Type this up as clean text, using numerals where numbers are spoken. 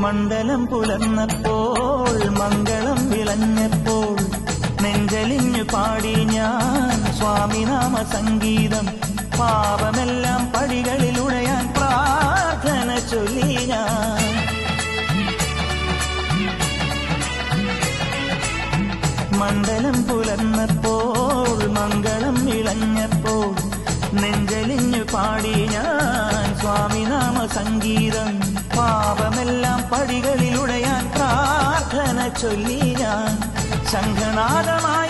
മണ്ഡലം പുലർന്നപ്പോൾ മംഗളം വിളഞ്ഞപ്പോൾ നെഞ്ചലിഞ്ഞു പാടി ഞാൻ സ്വാമിനാമ സംഗീതം. പാപമെല്ലാം പടികളിലുടയാൻ പ്രാർത്ഥന ചൊല്ലി ഞാൻ. മണ്ഡലം പുലർന്നപ്പോൾ മംഗളം വിളഞ്ഞപ്പോൾ നെഞ്ചലിഞ്ഞു പാടി ഞാൻ സ്വാമിനാമ സംഗീതം. പാപമെല്ലാം പടികളിലുടയാൻ പ്രാർത്ഥന ചൊല്ലി ഞാൻ. ശംഖനാദമായി